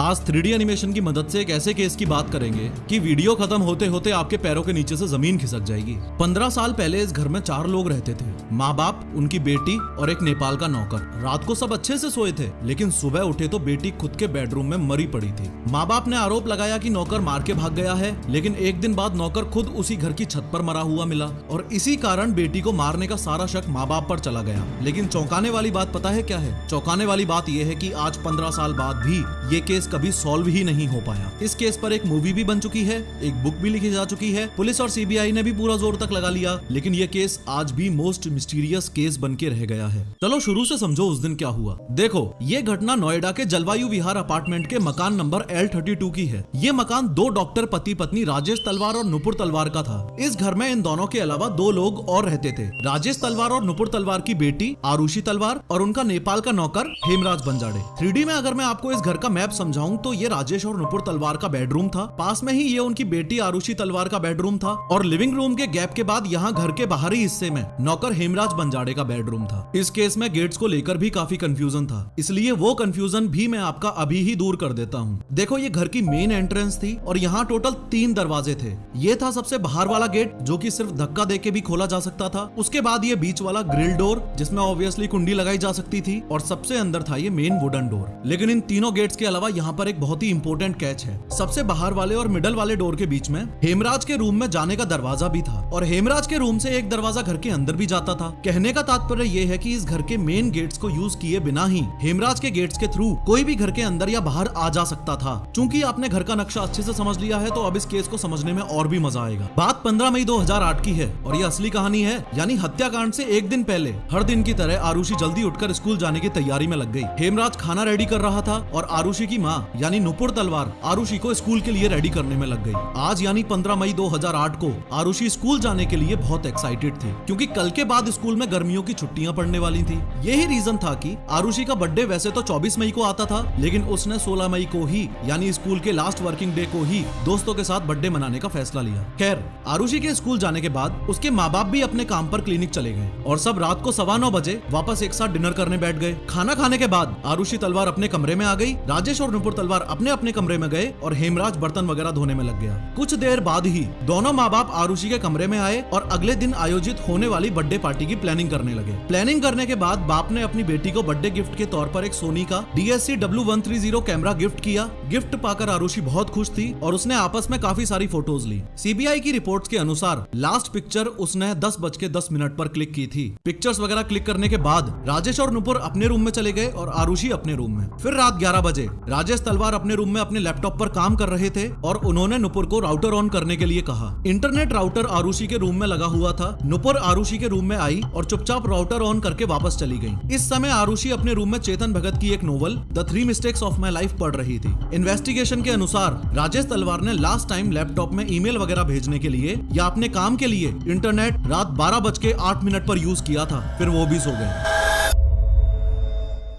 आज 3D animation की मदद से एक ऐसे केस की बात करेंगे कि वीडियो खत्म होते होते आपके पैरों के नीचे से जमीन खिसक जाएगी। 15 साल पहले इस घर में 4 लोग रहते थे, माँ बाप, उनकी बेटी और एक नेपाल का नौकर। रात को सब अच्छे से सोए थे, लेकिन सुबह उठे तो बेटी खुद के बेडरूम में मरी पड़ी थी। माँ बाप ने आरोप लगाया कि नौकर मार के भाग गया है, लेकिन एक दिन बाद नौकर खुद उसी घर की छत पर मरा हुआ मिला और इसी कारण बेटी को मारने का सारा शक माँ बाप पर चला गया। लेकिन चौंकाने वाली बात पता है क्या है? चौंकाने वाली बात यह है कि आज 15 साल बाद भी ये केस कभी सॉल्व ही नहीं हो पाया। इस केस पर एक मूवी भी बन चुकी है, एक बुक भी लिखी जा चुकी है, पुलिस और सीबीआई ने भी पूरा जोर तक लगा लिया, लेकिन ये केस आज भी मोस्ट मिस्टीरियस केस बन के रह गया है। चलो शुरू से समझो उस दिन क्या हुआ। देखो, ये घटना नोएडा के जलवायु विहार अपार्टमेंट के मकान नंबर L32 की है। ये मकान 2 डॉक्टर पति पत्नी राजेश तलवार और नुपुर तलवार का था। इस घर में इन दोनों के अलावा 2 लोग और रहते थे, राजेश तलवार और नुपुर तलवार की बेटी आरुषि तलवार और उनका नेपाल का नौकर हेमराज बंजाड़े। 3D में अगर मैं आपको इस घर का मैप समझाऊं तो ये राजेश और नुपुर तलवार का बेडरूम था, पास में ही ये उनकी बेटी आरुषि तलवार का बेडरूम था और लिविंग रूम के गैप के बाद यहाँ घर के बाहरी हिस्से में नौकर हेमराज बंजाड़े का बेडरूम था। इस केस में गेट्स को लेकर भी काफी कंफ्यूजन था, इसलिए वो कंफ्यूजन भी मैं आपका अभी ही दूर कर देता हूँ। देखो, ये घर की मेन एंट्रेंस थी और यहाँ टोटल 3 दरवाजे थे। ये था सबसे बाहर वाला गेट जो कि सिर्फ धक्का देके भी खोला जा सकता था। उसके बाद ये बीच वाला ग्रिल डोर जिसमें ऑब्वियसली कुंडी लगाई जा सकती थी और सबसे अंदर था ये मेन वुडन डोर। लेकिन इन तीनों गेट्स के अलावा यहाँ पर एक बहुत ही इंपॉर्टेंट कैच है। सबसे बाहर वाले और मिडल वाले डोर के बीच में हेमराज के रूम में जाने का दरवाजा भी था और हेमराज के रूम से एक दरवाजा घर के अंदर भी जाता था। कहने का तात्पर्य ये है कि इस घर के मेन गेट्स को यूज किए बिना ही हेमराज के गेट्स के थ्रू कोई भी घर के अंदर या बाहर आ जा सकता था। चूंकि आपने घर का नक्शा अच्छे से समझ लिया है तो अब इस केस को समझने में और भी मजा आएगा। बात 15 मई 2008 की है और ये असली कहानी है, यानी हत्याकांड से एक दिन पहले हर दिन की तरह आरुषि जल्दी उठकर स्कूल जाने की तैयारी में लग गई। हेमराज खाना रेडी कर रहा था और आरुषि की माँ यानी नुपुर तलवार आरुषि को स्कूल के लिए रेडी करने में लग गई। आज यानी 15 मई 2008 को आरुषि स्कूल जाने के लिए बहुत एक्साइटेड थी, क्योंकि कल के बाद स्कूल में गर्मियों की छुट्टियां पड़ने वाली थी। यही रीजन था कि आरुषि का बर्थडे वैसे तो 24 मई को आता था, लेकिन उसने 16 मई को ही यानी स्कूल के लास्ट वर्किंग डे को ही दोस्तों के साथ बर्थडे मनाने का फैसला लिया। खैर, आरुषि के स्कूल जाने के बाद उसके माँ बाप भी अपने काम पर क्लिनिक चले गए और सब रात को 9:15 बजे वापस एक साथ डिनर करने बैठ गए। खाना खाने के बाद आरुषि तलवार अपने कमरे में आ गई, राजेश और नुपुर तलवार अपने अपने कमरे में गए और हेमराज बर्तन वगैरह धोने में लग गया। कुछ देर बाद ही दोनों माँ बाप आरुषि के कमरे में आए और अगले दिन आयोजित होने वाली बर्थडे पार्टी की प्लानिंग करने लगे। प्लानिंग करने के बाद बाप ने अपनी बेटी को बर्थडे गिफ्ट के तौर पर एक सोनी का DSC-W130 कैमरा गिफ्ट किया। गिफ्ट पाकर आरुषि बहुत खुश थी और उसने आपस में काफी सारी फोटोज ली। सीबीआई की रिपोर्ट्स के अनुसार लास्ट पिक्चर उसने 10:10 पर क्लिक की थी। पिक्चर्स वगैरह क्लिक करने के बाद राजेश और नुपुर अपने रूम में चले गए और आरुषि अपने रूम में। फिर रात 11 बजे राजेश तलवार अपने रूम में अपने लैपटॉप पर काम कर रहे थे और उन्होंने नुपुर को राउटर ऑन करने के लिए कहा। इंटरनेट राउटर आरुषि के रूम में लगा हुआ था। नुपुर आरुषि के रूम में आई और चुपचाप राउटर ऑन करके वापस चली गई। इस समय आरुषि अपने रूम में चेतन भगत की एक novel the 3 mistakes of my life पढ़ रही थी। इन्वेस्टिगेशन के अनुसार राजेश तलवार ने लास्ट टाइम लैपटॉप में ईमेल वगैरह भेजने के लिए या अपने काम के लिए इंटरनेट रात 12:08 पर यूज किया था। फिर वो भी सो गए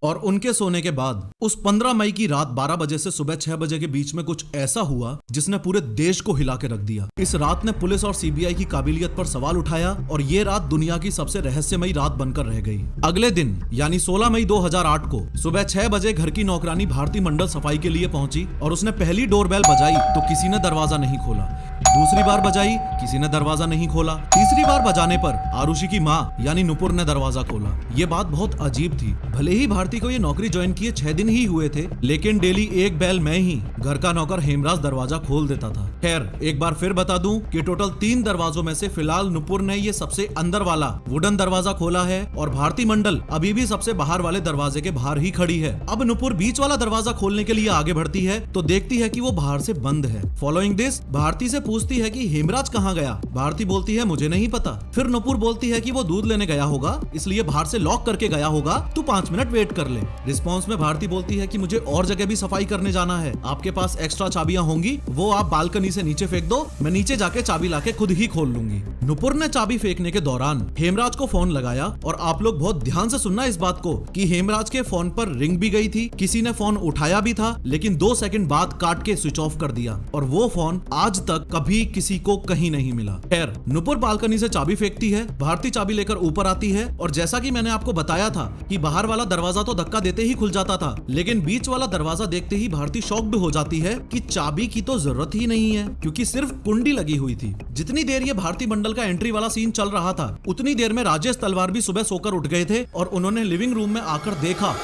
और उनके सोने के बाद उस 15 मई की रात 12 बजे से सुबह 6 बजे के बीच में कुछ ऐसा हुआ जिसने पूरे देश को हिला के रख दिया। इस रात ने पुलिस और सीबीआई की काबिलियत पर सवाल उठाया और ये रात दुनिया की सबसे रहस्यमयी रात बनकर रह गई। अगले दिन यानी 16 मई 2008 को सुबह 6 बजे घर की नौकरानी भारती मंडल सफाई के लिए पहुंची और उसने पहली डोरबेल बजाई तो किसी ने दरवाजा नहीं खोला। दूसरी बार बजाई, किसी ने दरवाजा नहीं खोला। तीसरी बार बजाने पर आरुषि की माँ यानी नुपुर ने दरवाजा खोला। ये बात बहुत अजीब थी। भले ही भारती को ये नौकरी ज्वाइन किए 6 दिन ही हुए थे, लेकिन डेली एक बेल में ही घर का नौकर हेमराज दरवाजा खोल देता था। खैर, एक बार फिर बता दूं कि टोटल 3 दरवाजों में से फिलहाल नुपुर ने ये सबसे अंदर वाला वुडन दरवाजा खोला है और भारती मंडल अभी भी सबसे बाहर वाले दरवाजे के बाहर ही खड़ी है। अब नुपुर बीच वाला दरवाजा खोलने के लिए आगे बढ़ती है तो देखती है कि वो बाहर से बंद है। फॉलोइंग दिस भारती से पूछती है कि हेमराज कहाँ गया। भारती बोलती है मुझे नहीं पता। फिर नुपुर बोलती है कि वो दूध लेने गया होगा, इसलिए बाहर से लॉक करके गया होगा, तू 5 मिनट वेट कर ले। रिस्पॉन्स में भारती बोलती है कि मुझे और जगह भी सफाई करने जाना है, आपके पास एक्स्ट्रा चाबियां होंगी, वो आप बालकनी से नीचे फेंक दो, मैं नीचे जाके चाबी लाके खुद ही खोल लूंगी। नुपुर ने चाबी फेंकने के दौरान हेमराज को फोन लगाया और आप लोग बहुत ध्यान से सुनना इस बात को कि हेमराज के फोन पर रिंग भी गई थी, किसी ने फोन उठाया भी था, लेकिन 2 सेकंड बाद काट के स्विच ऑफ कर दिया और वो फोन आज तक अभी किसी को कहीं नहीं मिला। खैर, नुपुर बालकनी से चाबी फेंकती है, भारती चाबी लेकर ऊपर आती है और जैसा कि मैंने आपको बताया था कि बाहर वाला दरवाजा तो धक्का देते ही खुल जाता था, लेकिन बीच वाला दरवाजा देखते ही भारती शॉक्ड हो जाती है कि चाबी की तो जरूरत ही नहीं है, क्योंकि सिर्फ कुंडी लगी हुई थी। जितनी देर ये भारती मंडल का एंट्री वाला सीन चल रहा था, उतनी देर में राजेश तलवार भी सुबह सोकर उठ गए थे और उन्होंने लिविंग रूम में आकर देखा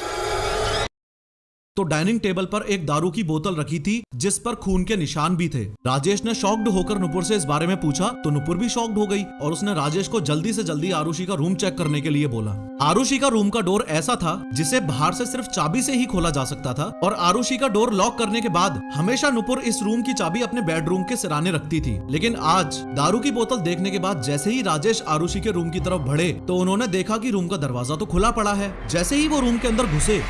तो डाइनिंग टेबल पर एक दारू की बोतल रखी थी जिस पर खून के निशान भी थे। राजेश ने शॉक्ड होकर नुपुर से इस बारे में पूछा तो नुपुर भी शॉक्ड हो गई और उसने राजेश को जल्दी से जल्दी आरुषि का रूम चेक करने के लिए बोला। आरुषि का रूम का डोर ऐसा था जिसे बाहर से सिर्फ चाबी से ही खोला जा सकता था और आरुषि का डोर लॉक करने के बाद हमेशा नुपुर इस रूम की चाबी अपने बेडरूम के सिराने रखती थी। लेकिन आज दारू की बोतल देखने के बाद जैसे ही राजेश आरुषि के रूम की तरफ बढ़े तो उन्होंने देखा कि रूम का दरवाजा तो खुला पड़ा है। जैसे ही वो रूम के अंदर घुसे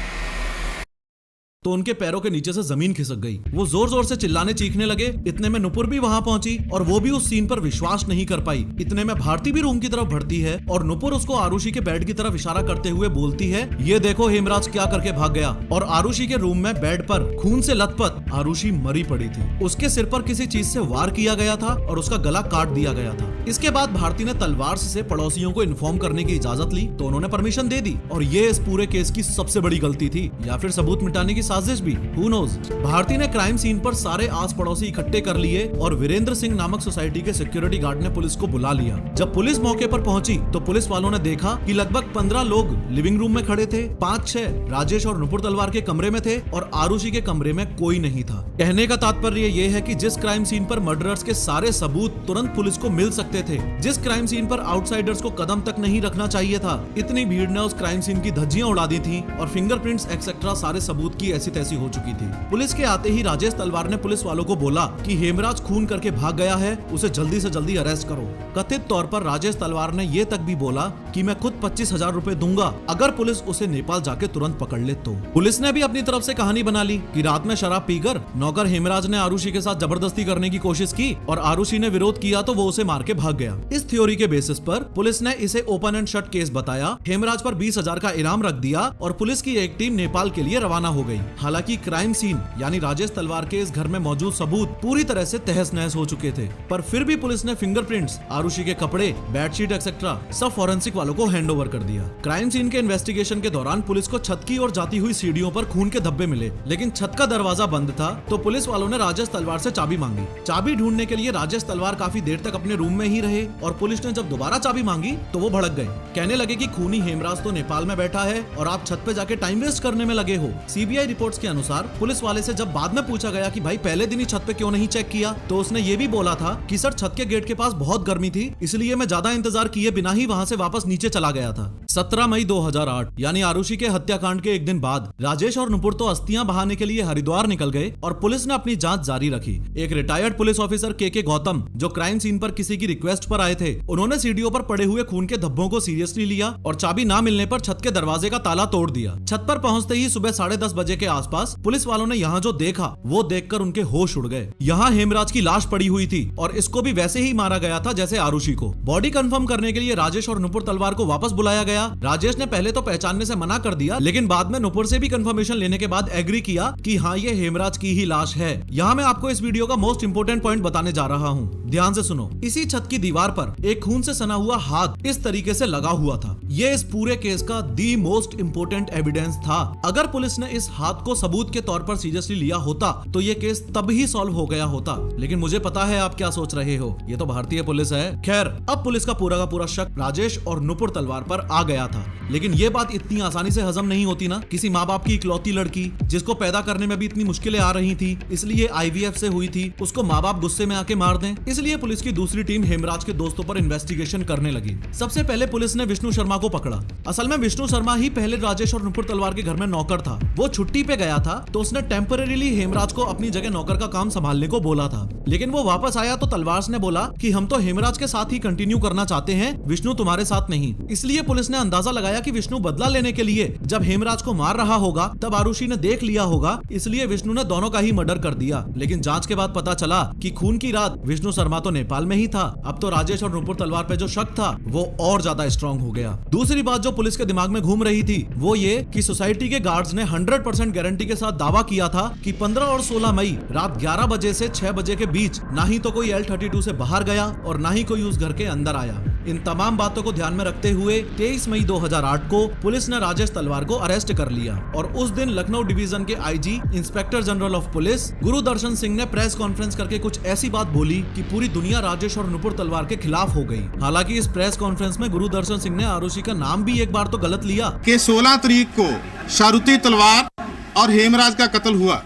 तो उनके पैरों के नीचे से जमीन खिसक गई। वो जोर जोर से चिल्लाने चीखने लगे। इतने में नुपुर भी वहां पहुंची और वो भी उस सीन पर विश्वास नहीं कर पाई। इतने में भारती भी रूम की तरफ बढ़ती है और नुपुर उसको आरुषि के बेड की तरफ इशारा करते हुए बोलती है, ये देखो हेमराज क्या करके भाग गया। और आरुषि के रूम में बेड पर खून से लथपथ आरुषि मरी पड़ी थी। उसके सिर पर किसी चीज से वार किया गया था और उसका गला काट दिया गया था। इसके बाद भारती ने तलवार से पड़ोसियों को इन्फॉर्म करने की इजाजत ली तो उन्होंने परमिशन दे दी और ये इस पूरे केस की सबसे बड़ी गलती थी, या फिर सबूत मिटाने की साजिश भी, हु नोज। भारती ने क्राइम सीन पर सारे आस पड़ोसी इकट्ठे कर लिए और वीरेंद्र सिंह नामक सोसाइटी के सिक्योरिटी गार्ड ने पुलिस को बुला लिया। जब पुलिस मौके पर पहुंची तो पुलिस वालों ने देखा कि लगभग 15 लोग लिविंग रूम में खड़े थे, 5-6 राजेश और नुपुर तलवार के कमरे में थे और आरुषि के कमरे में कोई नहीं था। कहने का तात्पर्य ये है कि जिस क्राइम सीन पर मर्डरर्स के सारे सबूत तुरंत पुलिस को मिल सकते थे, जिस क्राइम सीन पर आउटसाइडर्स को कदम तक नहीं रखना चाहिए था, इतनी भीड़ ने उस क्राइम सीन की धज्जियां उड़ा दी थी और फिंगरप्रिंट्स एक्सेट्रा सारे सबूत की ऐसी तैसी हो चुकी थी। पुलिस के आते ही राजेश तलवार ने पुलिस वालों को बोला कि हेमराज खून करके भाग गया है, उसे जल्दी से जल्दी अरेस्ट करो। कथित तौर पर राजेश तलवार ने ये तक भी बोला कि मैं खुद 25,000 रुपए दूंगा अगर पुलिस उसे नेपाल जाके तुरंत पकड़ ले तो। पुलिस ने भी अपनी तरफ से कहानी बना ली कि रात में शराब पीकर नौकर हेमराज ने आरुषि के साथ जबरदस्ती करने की कोशिश की और आरुषि ने विरोध किया तो वो उसे मार के भाग गया। इस थ्योरी के बेसिस पर पुलिस ने इसे ओपन एंड शट केस बताया, हेमराज पर 20,000 का इनाम रख दिया और पुलिस की एक टीम नेपाल के लिए रवाना हो गई। हालांकि क्राइम सीन यानी राजेश तलवार के इस घर में मौजूद सबूत पूरी तरह से तहस नहस हो चुके थे, पर फिर भी पुलिस ने फिंगरप्रिंट्स, आरुषि के कपड़े, बेडशीट एक्सेट्रा सब फॉरेंसिक वालों को हैंडओवर कर दिया। क्राइम सीन के इन्वेस्टिगेशन के दौरान पुलिस को छत की ओर जाती हुई सीढ़ियों पर खून के धब्बे मिले, लेकिन छत का दरवाजा बंद था तो पुलिस वालों ने राजेश तलवार से चाबी मांगी। चाबी ढूंढने के लिए राजेश तलवार काफी देर तक अपने रूम में ही रहे और पुलिस ने जब दोबारा चाबी मांगी तो वो भड़क गए। कहने लगे कि खूनी हेमराज तो नेपाल में बैठा है और आप छत पे जाके टाइम वेस्ट करने में लगे हो। सीबीआई रिपोर्ट्स के अनुसार पुलिस वाले से जब बाद में पूछा गया कि भाई पहले दिन ही छत पे क्यों नहीं चेक किया, तो उसने ये भी बोला था कि सर छत के गेट के पास बहुत गर्मी थी, इसलिए मैं ज्यादा इंतजार किए बिना ही वहां से वापस नीचे चला गया था। 17 मई 2008 यानी आरुषि के हत्याकांड के एक दिन बाद राजेश और नुपुर तो अस्थियां बहाने के लिए हरिद्वार निकल गए और पुलिस ने अपनी जांच जारी रखी। एक रिटायर्ड पुलिस ऑफिसर के गौतम जो क्राइम सीन पर किसी की रिक्वेस्ट पर आए थे, उन्होंने सीढ़ियों पर पड़े हुए खून के धब्बों को सीरियसली लिया और चाबी ना मिलने पर छत के दरवाजे का ताला तोड़ दिया। छत पर पहुंचते ही सुबह 10:30 बजे के आसपास पुलिस वालों ने यहाँ जो देखा वो देखकर उनके होश उड़ गए। यहाँ हेमराज की लाश पड़ी हुई थी और इसको भी वैसे ही मारा गया था जैसे आरुषि को। बॉडी कंफर्म करने के लिए राजेश और नुपुर तलवार को वापस बुलाया गया। राजेश ने पहले तो पहचानने से मना कर दिया, लेकिन बाद में नुपुर से भी कंफर्मेशन लेने के बाद एग्री किया कि हाँ ये हेमराज की ही लाश है। यहाँ मैं आपको इस वीडियो का मोस्ट इंपोर्टेंट पॉइंट बताने जा रहा हूँ, ध्यान से सुनो। इसी छत की दीवार पर एक खून से सना हुआ हाथ इस तरीके से लगा हुआ था। ये इस पूरे केस का दी मोस्ट इंपोर्टेंट एविडेंस था। अगर पुलिस ने इस हाथ को सबूत के तौर पर सीरियसली लिया होता तो ये केस तब ही सॉल्व हो गया होता। लेकिन मुझे पता है आप क्या सोच रहे हो, ये तो भारतीय पुलिस है। खैर, अब पुलिस का पूरा शक राजेश और नुपुर तलवार पर आ गया था। लेकिन ये बात इतनी आसानी से हजम नहीं होती ना। किसी माँ बाप की इकलौती लड़की जिसको पैदा करने में भी इतनी मुश्किलें आ रही थी, इसलिए IVF से हुई थी, उसको माँ बाप गुस्से में आके मार दें। इसलिए पुलिस की दूसरी टीम हेमराज के दोस्तों पर इन्वेस्टिगेशन करने लगी। सबसे पहले पुलिस ने विष्णु शर्मा को पकड़ा। असल में विष्णु शर्मा ही पहले राजेश और नुपुर तलवार के घर में नौकर था। वो छुट्टी पे गया था तो उसने टेम्परेरीली हेमराज को अपनी जगह नौकर का काम संभालने को बोला था। लेकिन वो वापस आया तो तलवार ने बोला कि हम तो हेमराज के साथ ही कंटिन्यू करना चाहते हैं, विष्णु तुम्हारे साथ नहीं। इसलिए पुलिस ने ने अंदाजा लगाया कि विष्णु बदला लेने के लिए जब हेमराज को मार रहा होगा तब आरुषि ने देख लिया होगा, इसलिए विष्णु ने दोनों का ही मर्डर कर दिया। लेकिन जांच के बाद पता चला कि खून की रात विष्णु शर्मा तो नेपाल में ही था। अब तो राजेश और नुपुर तलवार पे जो शक था वो और ज्यादा स्ट्रॉन्ग हो गया। दूसरी बात जो पुलिस के दिमाग में घूम रही थी वो ये कि सोसाइटी के गार्ड्स ने 100% गारंटी के साथ दावा किया था कि 15 और 16 मई रात 11 बजे से 6 बजे के बीच ना ही तो कोई L32 से बाहर गया और ना ही कोई उस घर के अंदर आया। इन तमाम बातों को ध्यान में रखते हुए 23 मई 2008 को पुलिस ने राजेश तलवार को अरेस्ट कर लिया और उस दिन लखनऊ डिवीजन के IG inspector general of police Gurudarshan Singh ने प्रेस कॉन्फ्रेंस करके कुछ ऐसी बात बोली कि पूरी दुनिया राजेश और नुपुर तलवार के खिलाफ हो गई। हालांकि इस प्रेस कॉन्फ्रेंस में गुरुदर्शन सिंह ने आरुषि का नाम भी एक बार तो गलत लिया कि 16 तारीख को शारुति तलवार और हेमराज का कत्ल हुआ।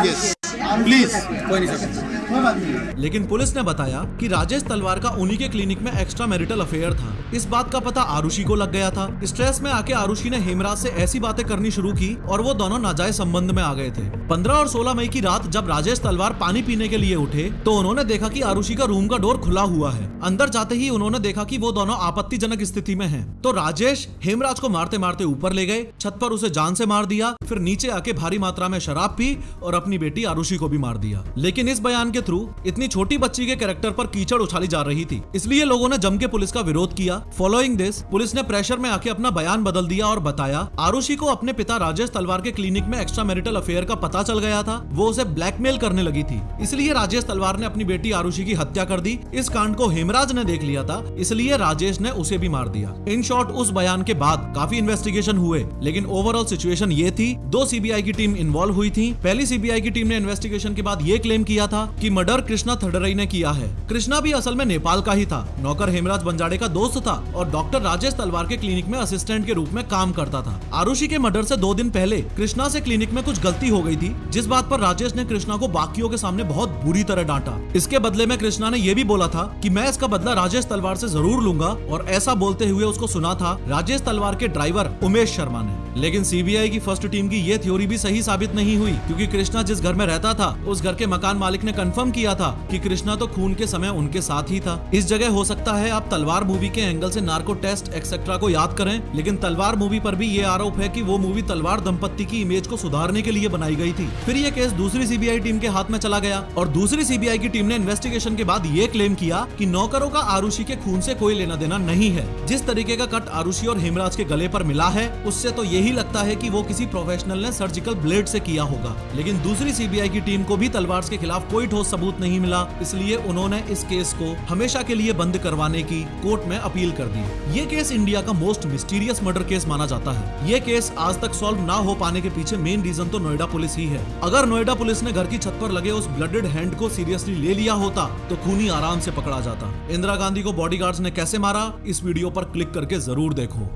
Yes. प्लीज कोई नहीं सकता। लेकिन पुलिस ने बताया कि राजेश तलवार का उन्हीं के क्लिनिक में एक्स्ट्रा मैरिटल अफेयर था। इस बात का पता आरुषि को लग गया था। स्ट्रेस में आके आरुषि ने हेमराज से ऐसी बातें करनी शुरू की और वो दोनों नाजायज संबंध में आ गए थे। 15 और 16 मई की रात जब राजेश तलवार पानी पीने के लिए उठे तो उन्होंने देखा कि आरुषि का रूम का डोर खुला हुआ है। अंदर जाते ही उन्होंने देखा कि वो दोनों आपत्तिजनक स्थिति में हैं। तो राजेश हेमराज को मारते मारते ऊपर ले गए, छत पर उसे जान से मार दिया, फिर नीचे आके भारी मात्रा में शराब पी और अपनी बेटी आरुषि को भी मार दिया। लेकिन इस बयान के थ्रू इतनी छोटी बच्ची के कैरेक्टर पर कीचड़ उछाली जा रही थी, इसलिए लोगों ने जम के पुलिस का विरोध किया। फॉलोइंग दिस पुलिस ने प्रेशर में आके अपना बयान बदल दिया और बताया आरुषि को अपने पिता राजेश तलवार के क्लिनिक में एक्स्ट्रा मैरिटल अफेयर का पता चल गया था, वो उसे ब्लैकमेल करने लगी थी, इसलिए राजेश तलवार ने अपनी बेटी आरुषि की हत्या कर दी। इस कांड को हेमराज ने देख लिया था, इसलिए राजेश ने उसे भी मार दिया। इन शॉर्ट उस बयान के बाद काफी इन्वेस्टिगेशन हुए, लेकिन ओवरऑल सिचुएशन ये थी, 2 सीबीआई की टीम इन्वॉल्व हुई थी। पहली सीबीआई की टीम ने इन्वेस्टिगेशन के बाद ये क्लेम किया था कि मर्डर कृष्णा थडरई ने किया है। कृष्णा भी असल में नेपाल का ही था, नौकर हेमराज बंजाड़े का दोस्त था और डॉक्टर राजेश तलवार के क्लिनिक में असिस्टेंट के रूप में काम करता था। आरुषि के मर्डर से 2 दिन पहले कृष्णा से क्लिनिक में कुछ गलती हो गई थी, जिस बात पर राजेश ने कृष्णा को बाकियों के सामने बहुत बुरी तरह डांटा। इसके बदले में कृष्णा ने यह भी बोला था कि मैं इसका बदला राजेश तलवार से जरूर लूंगा, और ऐसा बोलते हुए उसको सुना था राजेश तलवार के ड्राइवर उमेश शर्मा ने। लेकिन सीबीआई की फर्स्ट टीम की ये थ्योरी भी सही साबित नहीं हुई, क्योंकि कृष्णा जिस घर में रहता था उस घर के मकान मालिक ने कंफर्म किया था कि कृष्णा तो खून के समय उनके साथ ही था। इस जगह हो सकता है आप तलवार मूवी के एंगल से नार्को टेस्ट एक्सेट्रा को याद करें, लेकिन तलवार मूवी पर भी ये आरोप है कि वो मूवी तलवार दंपत्ति की इमेज को सुधारने के लिए बनाई गई थी। फिर ये केस दूसरी सीबीआई टीम के हाथ में चला गया और दूसरी सीबीआई की टीम ने इन्वेस्टिगेशन के बाद ये क्लेम किया कि नौकरों का आरुषि के खून से कोई लेना देना नहीं है। जिस तरीके का कट आरुषि और हेमराज के गले पर मिला है उससे तो यही लगता है कि वो किसी प्रोफेशनल ने सर्जिकल ब्लेड से किया होगा। लेकिन दूसरी सीबीआई की टीम को भी तलवार के खिलाफ कोई ठोस सबूत नहीं मिला, इसलिए उन्होंने इस केस को हमेशा के लिए बंद करवाने की कोर्ट में अपील कर दी। ये केस इंडिया का मोस्ट मिस्टीरियस मर्डर केस माना जाता है। ये केस आज तक सॉल्व ना हो पाने के पीछे मेन रीजन तो नोएडा पुलिस ही है। अगर नोएडा पुलिस ने घर की छत पर लगे उस ब्लडेड हैंड को सीरियसली ले लिया होता तो खूनी आराम से पकड़ा जाता। इंदिरा गांधी को बॉडीगार्ड्स ने कैसे मारा, इस वीडियो पर क्लिक करके जरूर देखो।